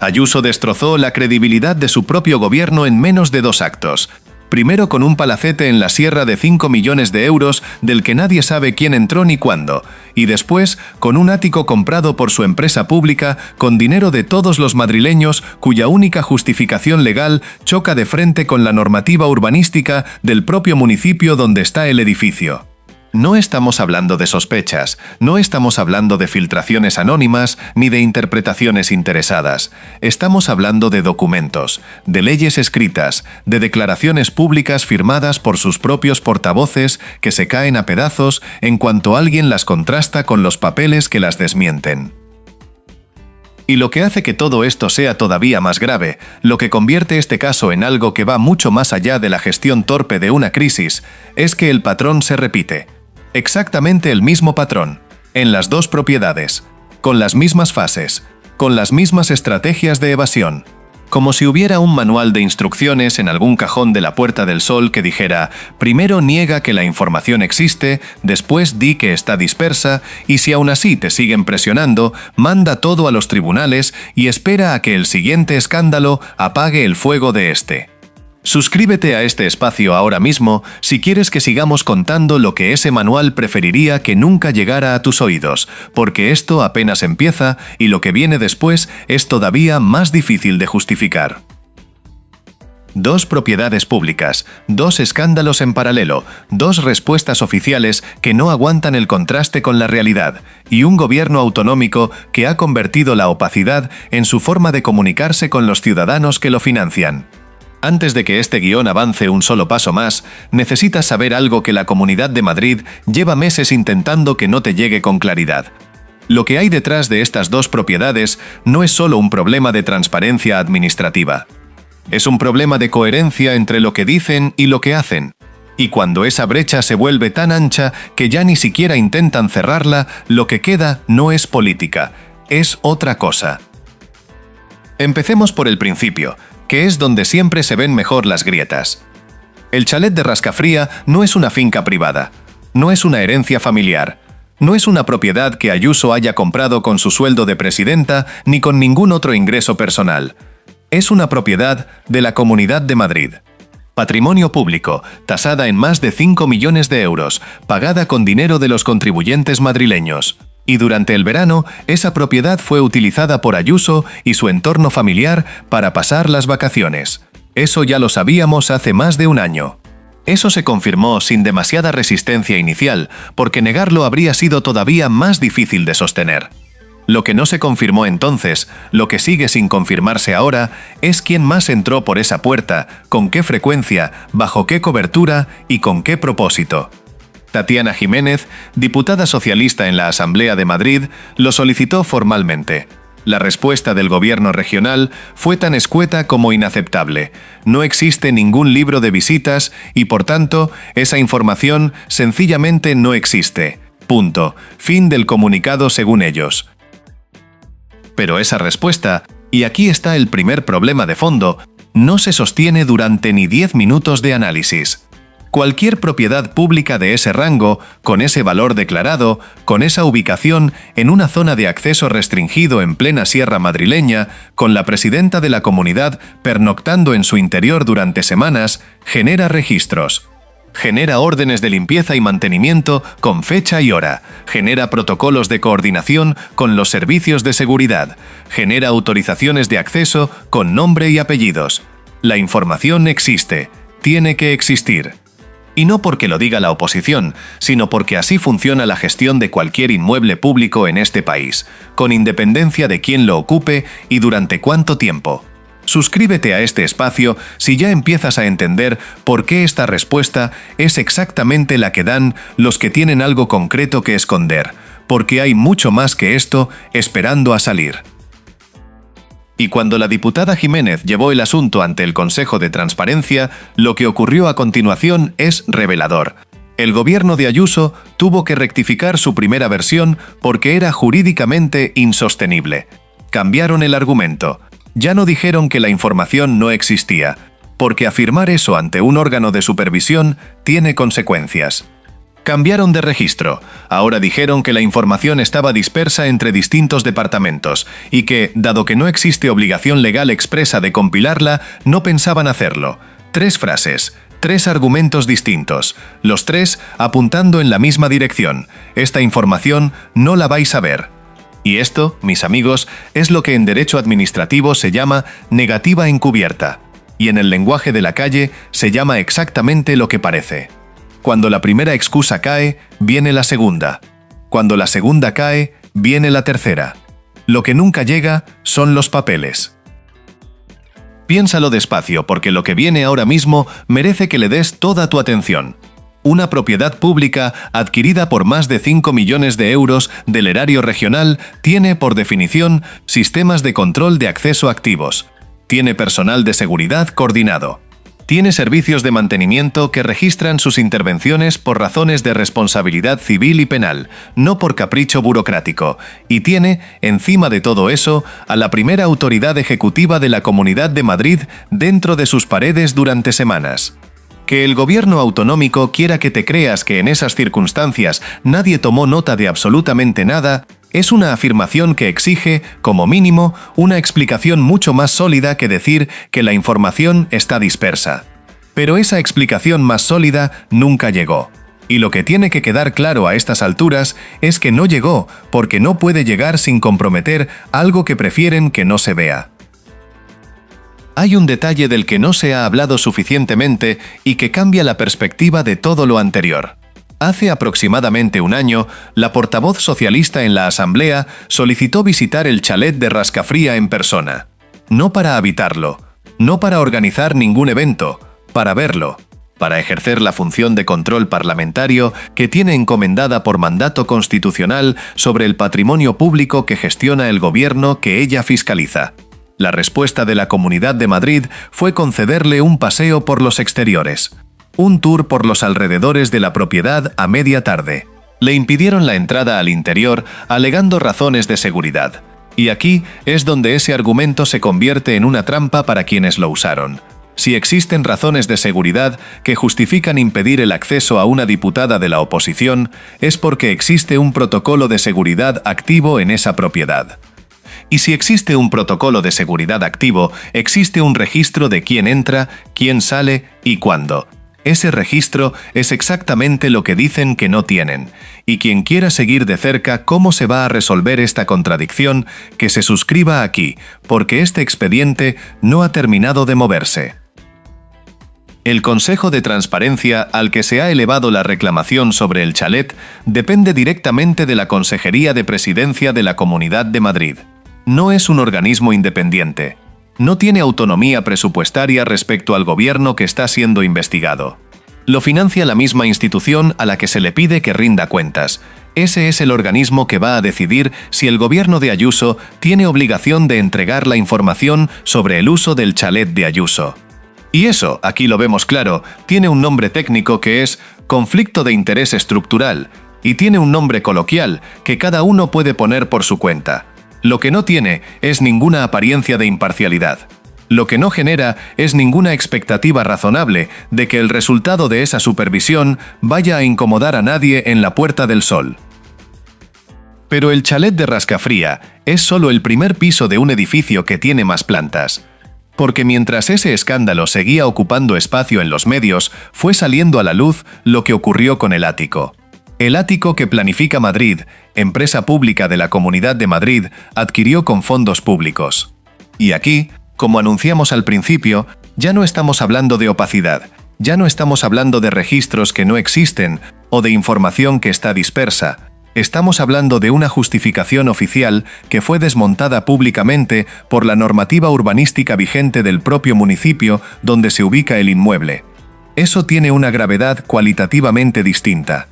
Ayuso destrozó la credibilidad de su propio gobierno en menos de 2 actos. Primero con un palacete en la sierra de 5 millones de euros del que nadie sabe quién entró ni cuándo, y después con un ático comprado por su empresa pública con dinero de todos los madrileños cuya única justificación legal choca de frente con la normativa urbanística del propio municipio donde está el edificio. No estamos hablando de sospechas, no estamos hablando de filtraciones anónimas ni de interpretaciones interesadas. Estamos hablando de documentos, de leyes escritas, de declaraciones públicas firmadas por sus propios portavoces que se caen a pedazos en cuanto alguien las contrasta con los papeles que las desmienten. Y lo que hace que todo esto sea todavía más grave, lo que convierte este caso en algo que va mucho más allá de la gestión torpe de una crisis, es que el patrón se repite. Exactamente el mismo patrón, en las 2 propiedades, con las mismas fases, con las mismas estrategias de evasión. Como si hubiera un manual de instrucciones en algún cajón de la Puerta del Sol que dijera, primero niega que la información existe, después di que está dispersa, y si aún así te siguen presionando, manda todo a los tribunales y espera a que el siguiente escándalo apague el fuego de este. Suscríbete a este espacio ahora mismo si quieres que sigamos contando lo que ese manual preferiría que nunca llegara a tus oídos, porque esto apenas empieza y lo que viene después es todavía más difícil de justificar. 2 propiedades públicas, 2 escándalos en paralelo, 2 respuestas oficiales que no aguantan el contraste con la realidad, y un gobierno autonómico que ha convertido la opacidad en su forma de comunicarse con los ciudadanos que lo financian. Antes de que este guión avance un solo paso más, necesitas saber algo que la Comunidad de Madrid lleva meses intentando que no te llegue con claridad. Lo que hay detrás de estas 2 propiedades no es solo un problema de transparencia administrativa. Es un problema de coherencia entre lo que dicen y lo que hacen. Y cuando esa brecha se vuelve tan ancha que ya ni siquiera intentan cerrarla, lo que queda no es política, es otra cosa. Empecemos por el principio, que es donde siempre se ven mejor las grietas. El chalet de Rascafría no es una finca privada, no es una herencia familiar, no es una propiedad que Ayuso haya comprado con su sueldo de presidenta ni con ningún otro ingreso personal. Es una propiedad de la Comunidad de Madrid. Patrimonio público, tasada en más de 5 millones de euros, pagada con dinero de los contribuyentes madrileños. Y durante el verano, esa propiedad fue utilizada por Ayuso y su entorno familiar para pasar las vacaciones. Eso ya lo sabíamos hace más de un año. Eso se confirmó sin demasiada resistencia inicial, porque negarlo habría sido todavía más difícil de sostener. Lo que no se confirmó entonces, lo que sigue sin confirmarse ahora, es quién más entró por esa puerta, con qué frecuencia, bajo qué cobertura y con qué propósito. Tatiana Jiménez, diputada socialista en la Asamblea de Madrid, lo solicitó formalmente. La respuesta del gobierno regional fue tan escueta como inaceptable. No existe ningún libro de visitas y, por tanto, esa información sencillamente no existe. Punto. Fin del comunicado según ellos. Pero esa respuesta, y aquí está el primer problema de fondo, no se sostiene durante ni 10 minutos de análisis. Cualquier propiedad pública de ese rango, con ese valor declarado, con esa ubicación en una zona de acceso restringido en plena sierra madrileña, con la presidenta de la comunidad pernoctando en su interior durante semanas, genera registros. Genera órdenes de limpieza y mantenimiento con fecha y hora, genera protocolos de coordinación con los servicios de seguridad, genera autorizaciones de acceso con nombre y apellidos. La información existe, tiene que existir. Y no porque lo diga la oposición, sino porque así funciona la gestión de cualquier inmueble público en este país, con independencia de quién lo ocupe y durante cuánto tiempo. Suscríbete a este espacio si ya empiezas a entender por qué esta respuesta es exactamente la que dan los que tienen algo concreto que esconder, porque hay mucho más que esto esperando a salir. Y cuando la diputada Jiménez llevó el asunto ante el Consejo de Transparencia, lo que ocurrió a continuación es revelador. El gobierno de Ayuso tuvo que rectificar su primera versión porque era jurídicamente insostenible. Cambiaron el argumento. Ya no dijeron que la información no existía, porque afirmar eso ante un órgano de supervisión tiene consecuencias. Cambiaron de registro. Ahora dijeron que la información estaba dispersa entre distintos departamentos y que, dado que no existe obligación legal expresa de compilarla, no pensaban hacerlo. 3 frases, 3 argumentos distintos, los 3 apuntando en la misma dirección. Esta información no la vais a ver. Y esto, mis amigos, es lo que en derecho administrativo se llama negativa encubierta. Y en el lenguaje de la calle se llama exactamente lo que parece. Cuando la primera excusa cae, viene la segunda. Cuando la segunda cae, viene la tercera. Lo que nunca llega son los papeles. Piénsalo despacio, porque lo que viene ahora mismo merece que le des toda tu atención. Una propiedad pública adquirida por más de 5 millones de euros del erario regional tiene, por definición, sistemas de control de acceso activos. Tiene personal de seguridad coordinado. Tiene servicios de mantenimiento que registran sus intervenciones por razones de responsabilidad civil y penal, no por capricho burocrático. Y tiene, encima de todo eso, a la primera autoridad ejecutiva de la Comunidad de Madrid dentro de sus paredes durante semanas. Que el gobierno autonómico quiera que te creas que en esas circunstancias nadie tomó nota de absolutamente nada, es una afirmación que exige, como mínimo, una explicación mucho más sólida que decir que la información está dispersa. Pero esa explicación más sólida nunca llegó. Y lo que tiene que quedar claro a estas alturas es que no llegó, porque no puede llegar sin comprometer algo que prefieren que no se vea. Hay un detalle del que no se ha hablado suficientemente y que cambia la perspectiva de todo lo anterior. Hace aproximadamente un año, la portavoz socialista en la Asamblea solicitó visitar el chalet de Rascafría en persona. No para habitarlo, no para organizar ningún evento, para verlo, para ejercer la función de control parlamentario que tiene encomendada por mandato constitucional sobre el patrimonio público que gestiona el gobierno que ella fiscaliza. La respuesta de la Comunidad de Madrid fue concederle un paseo por los exteriores. Un tour por los alrededores de la propiedad a media tarde. Le impidieron la entrada al interior, alegando razones de seguridad. Y aquí es donde ese argumento se convierte en una trampa para quienes lo usaron. Si existen razones de seguridad que justifican impedir el acceso a una diputada de la oposición, es porque existe un protocolo de seguridad activo en esa propiedad. Y si existe un protocolo de seguridad activo, existe un registro de quién entra, quién sale y cuándo. Ese registro es exactamente lo que dicen que no tienen, y quien quiera seguir de cerca cómo se va a resolver esta contradicción, que se suscriba aquí, porque este expediente no ha terminado de moverse. El Consejo de Transparencia al que se ha elevado la reclamación sobre el chalet depende directamente de la Consejería de Presidencia de la Comunidad de Madrid. No es un organismo independiente. No tiene autonomía presupuestaria respecto al gobierno que está siendo investigado. Lo financia la misma institución a la que se le pide que rinda cuentas. Ese es el organismo que va a decidir si el gobierno de Ayuso tiene obligación de entregar la información sobre el uso del chalet de Ayuso. Y eso, aquí lo vemos claro, tiene un nombre técnico que es conflicto de interés estructural, y tiene un nombre coloquial que cada uno puede poner por su cuenta. Lo que no tiene es ninguna apariencia de imparcialidad. Lo que no genera es ninguna expectativa razonable de que el resultado de esa supervisión vaya a incomodar a nadie en la Puerta del Sol. Pero el chalet de Rascafría es solo el primer piso de un edificio que tiene más plantas. Porque mientras ese escándalo seguía ocupando espacio en los medios, fue saliendo a la luz lo que ocurrió con el ático. El ático que Planifica Madrid, empresa pública de la Comunidad de Madrid, adquirió con fondos públicos. Y aquí, como anunciamos al principio, ya no estamos hablando de opacidad, ya no estamos hablando de registros que no existen o de información que está dispersa. Estamos hablando de una justificación oficial que fue desmontada públicamente por la normativa urbanística vigente del propio municipio donde se ubica el inmueble. Eso tiene una gravedad cualitativamente distinta.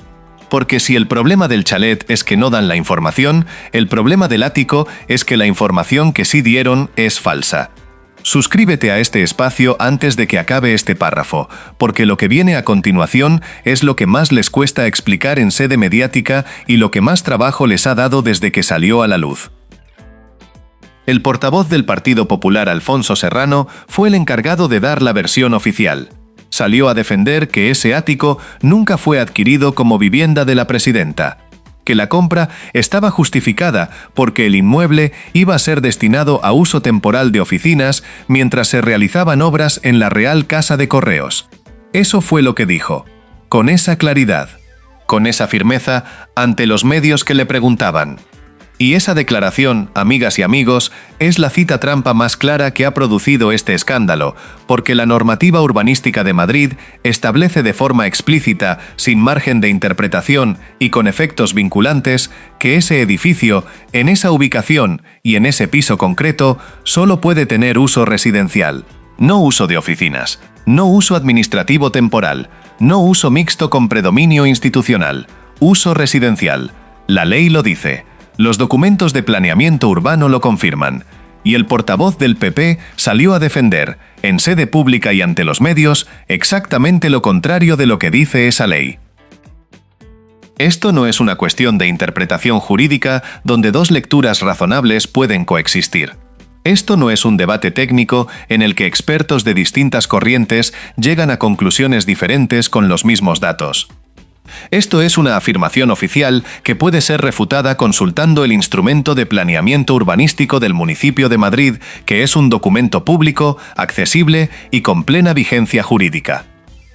Porque si el problema del chalet es que no dan la información, el problema del ático es que la información que sí dieron es falsa. Suscríbete a este espacio antes de que acabe este párrafo, porque lo que viene a continuación es lo que más les cuesta explicar en sede mediática y lo que más trabajo les ha dado desde que salió a la luz. El portavoz del Partido Popular, Alfonso Serrano, fue el encargado de dar la versión oficial. Salió a defender que ese ático nunca fue adquirido como vivienda de la presidenta, que la compra estaba justificada porque el inmueble iba a ser destinado a uso temporal de oficinas mientras se realizaban obras en la Real Casa de Correos. Eso fue lo que dijo, con esa claridad, con esa firmeza ante los medios que le preguntaban. Y esa declaración, amigas y amigos, es la cita trampa más clara que ha producido este escándalo, porque la normativa urbanística de Madrid establece de forma explícita, sin margen de interpretación y con efectos vinculantes, que ese edificio, en esa ubicación y en ese piso concreto, solo puede tener uso residencial, no uso de oficinas, no uso administrativo temporal, no uso mixto con predominio institucional, uso residencial. La ley lo dice. Los documentos de planeamiento urbano lo confirman, y el portavoz del PP salió a defender, en sede pública y ante los medios, exactamente lo contrario de lo que dice esa ley. Esto no es una cuestión de interpretación jurídica donde dos lecturas razonables pueden coexistir. Esto no es un debate técnico en el que expertos de distintas corrientes llegan a conclusiones diferentes con los mismos datos. Esto es una afirmación oficial que puede ser refutada consultando el instrumento de planeamiento urbanístico del municipio de Madrid, que es un documento público, accesible y con plena vigencia jurídica.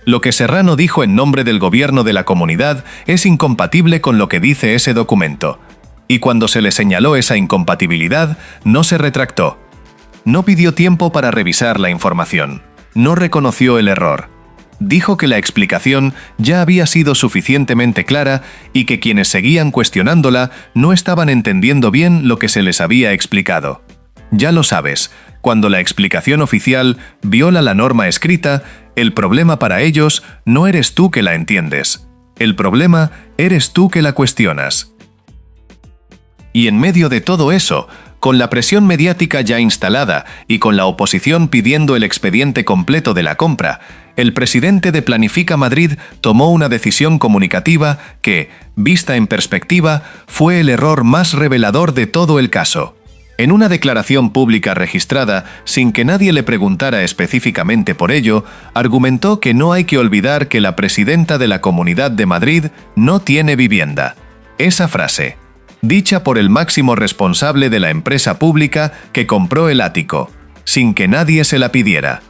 Lo que Serrano dijo en nombre del gobierno de la comunidad es incompatible con lo que dice ese documento. Y cuando se le señaló esa incompatibilidad, no se retractó. No pidió tiempo para revisar la información. No reconoció el error. Dijo que la explicación ya había sido suficientemente clara y que quienes seguían cuestionándola no estaban entendiendo bien lo que se les había explicado. Ya lo sabes, cuando la explicación oficial viola la norma escrita, el problema para ellos no eres tú que la entiendes. El problema eres tú que la cuestionas. Y en medio de todo eso, con la presión mediática ya instalada y con la oposición pidiendo el expediente completo de la compra, el presidente de Planifica Madrid tomó una decisión comunicativa que, vista en perspectiva, fue el error más revelador de todo el caso. En una declaración pública registrada, sin que nadie le preguntara específicamente por ello, argumentó que no hay que olvidar que la presidenta de la Comunidad de Madrid no tiene vivienda. Esa frase, dicha por el máximo responsable de la empresa pública que compró el ático, sin que nadie se la pidiera.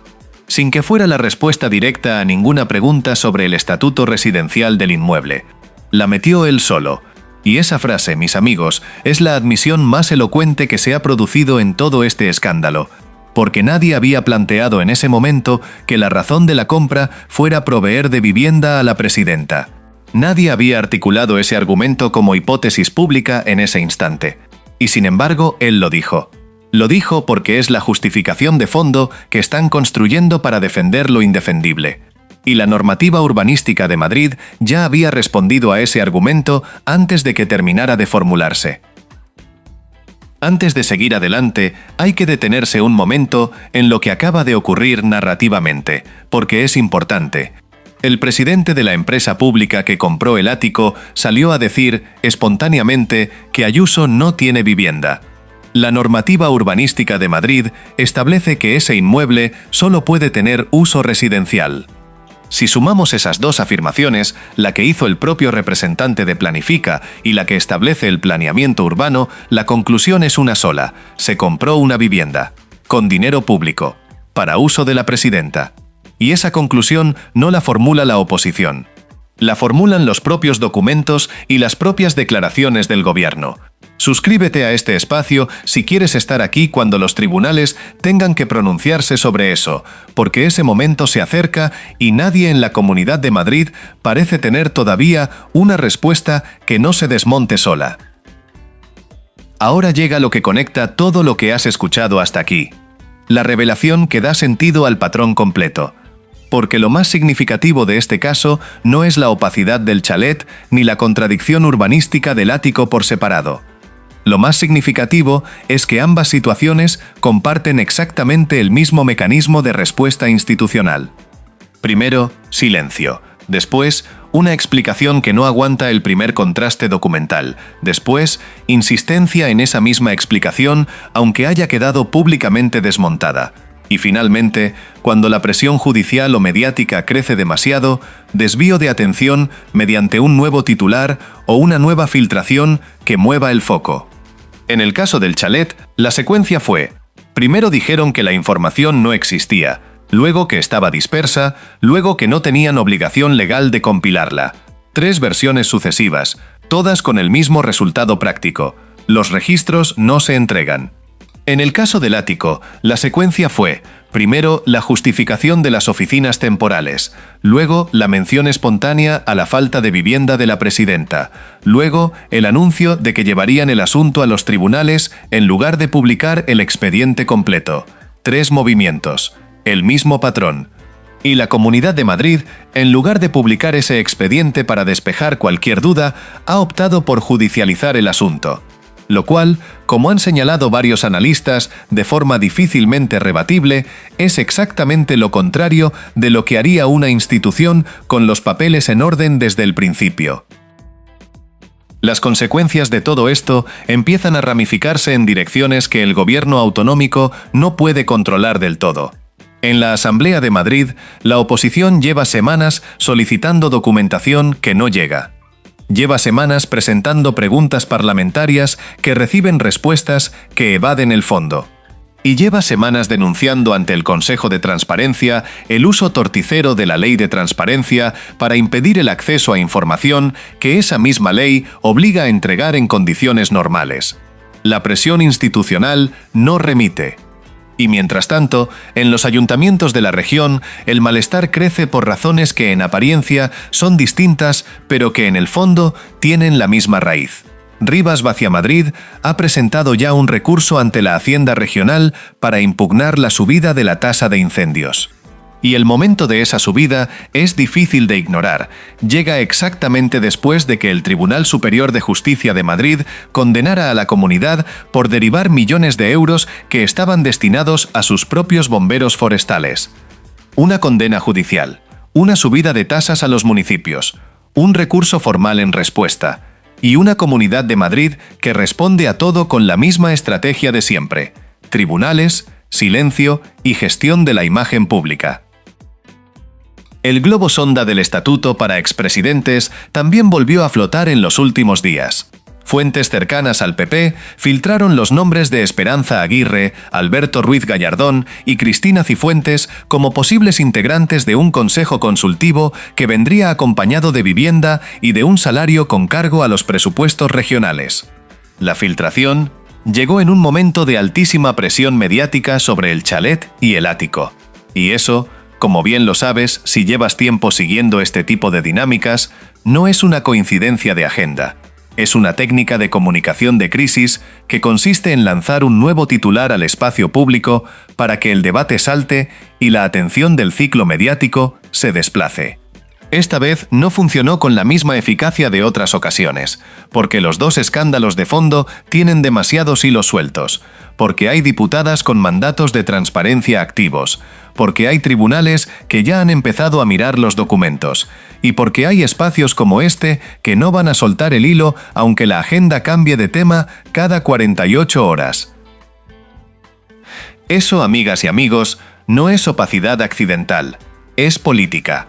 Sin que fuera la respuesta directa a ninguna pregunta sobre el estatuto residencial del inmueble. La metió él solo. Y esa frase, mis amigos, es la admisión más elocuente que se ha producido en todo este escándalo, porque nadie había planteado en ese momento que la razón de la compra fuera proveer de vivienda a la presidenta. Nadie había articulado ese argumento como hipótesis pública en ese instante. Y sin embargo, él lo dijo. Lo dijo porque es la justificación de fondo que están construyendo para defender lo indefendible. Y la normativa urbanística de Madrid ya había respondido a ese argumento antes de que terminara de formularse. Antes de seguir adelante, hay que detenerse un momento en lo que acaba de ocurrir narrativamente, porque es importante. El presidente de la empresa pública que compró el ático salió a decir, espontáneamente, que Ayuso no tiene vivienda. La normativa urbanística de Madrid establece que ese inmueble solo puede tener uso residencial. Si sumamos esas dos afirmaciones, la que hizo el propio representante de Planifica y la que establece el planeamiento urbano, la conclusión es una sola: se compró una vivienda, con dinero público, para uso de la presidenta. Y esa conclusión no la formula la oposición. La formulan los propios documentos y las propias declaraciones del gobierno. Suscríbete a este espacio si quieres estar aquí cuando los tribunales tengan que pronunciarse sobre eso, porque ese momento se acerca y nadie en la Comunidad de Madrid parece tener todavía una respuesta que no se desmonte sola. Ahora llega lo que conecta todo lo que has escuchado hasta aquí. La revelación que da sentido al patrón completo. Porque lo más significativo de este caso no es la opacidad del chalet ni la contradicción urbanística del ático por separado. Lo más significativo es que ambas situaciones comparten exactamente el mismo mecanismo de respuesta institucional. Primero, silencio. Después, una explicación que no aguanta el primer contraste documental. Después, insistencia en esa misma explicación, aunque haya quedado públicamente desmontada. Y finalmente, cuando la presión judicial o mediática crece demasiado, desvío de atención mediante un nuevo titular o una nueva filtración que mueva el foco. En el caso del chalet, la secuencia fue: primero dijeron que la información no existía, luego que estaba dispersa, luego que no tenían obligación legal de compilarla. 3 versiones sucesivas, todas con el mismo resultado práctico: los registros no se entregan. En el caso del ático, la secuencia fue: primero, la justificación de las oficinas temporales, luego, la mención espontánea a la falta de vivienda de la presidenta, luego, el anuncio de que llevarían el asunto a los tribunales en lugar de publicar el expediente completo. 3 movimientos, el mismo patrón. Y la Comunidad de Madrid, en lugar de publicar ese expediente para despejar cualquier duda, ha optado por judicializar el asunto. Lo cual, como han señalado varios analistas de forma difícilmente rebatible, es exactamente lo contrario de lo que haría una institución con los papeles en orden desde el principio. Las consecuencias de todo esto empiezan a ramificarse en direcciones que el gobierno autonómico no puede controlar del todo. En la Asamblea de Madrid, la oposición lleva semanas solicitando documentación que no llega. Lleva semanas presentando preguntas parlamentarias que reciben respuestas que evaden el fondo. Y lleva semanas denunciando ante el Consejo de Transparencia el uso torticero de la Ley de Transparencia para impedir el acceso a información que esa misma ley obliga a entregar en condiciones normales. La presión institucional no remite. Y mientras tanto, en los ayuntamientos de la región, el malestar crece por razones que en apariencia son distintas, pero que en el fondo tienen la misma raíz. Rivas Vaciamadrid ha presentado ya un recurso ante la Hacienda Regional para impugnar la subida de la tasa de incendios. Y el momento de esa subida es difícil de ignorar. Llega exactamente después de que el Tribunal Superior de Justicia de Madrid condenara a la comunidad por derivar millones de euros que estaban destinados a sus propios bomberos forestales. Una condena judicial, una subida de tasas a los municipios, un recurso formal en respuesta, y una Comunidad de Madrid que responde a todo con la misma estrategia de siempre: tribunales, silencio y gestión de la imagen pública. El globo sonda del estatuto para expresidentes también volvió a flotar en los últimos días. Fuentes cercanas al PP filtraron los nombres de Esperanza Aguirre, Alberto Ruiz Gallardón y Cristina Cifuentes como posibles integrantes de un consejo consultivo que vendría acompañado de vivienda y de un salario con cargo a los presupuestos regionales. La filtración llegó en un momento de altísima presión mediática sobre el chalet y el ático. Y eso, como bien lo sabes si llevas tiempo siguiendo este tipo de dinámicas, no es una coincidencia de agenda. Es una técnica de comunicación de crisis que consiste en lanzar un nuevo titular al espacio público para que el debate salte y la atención del ciclo mediático se desplace. Esta vez no funcionó con la misma eficacia de otras ocasiones, porque los dos escándalos de fondo tienen demasiados hilos sueltos, porque hay diputadas con mandatos de transparencia activos, porque hay tribunales que ya han empezado a mirar los documentos, y porque hay espacios como este que no van a soltar el hilo aunque la agenda cambie de tema cada 48 horas. Eso, amigas y amigos, no es opacidad accidental, es política.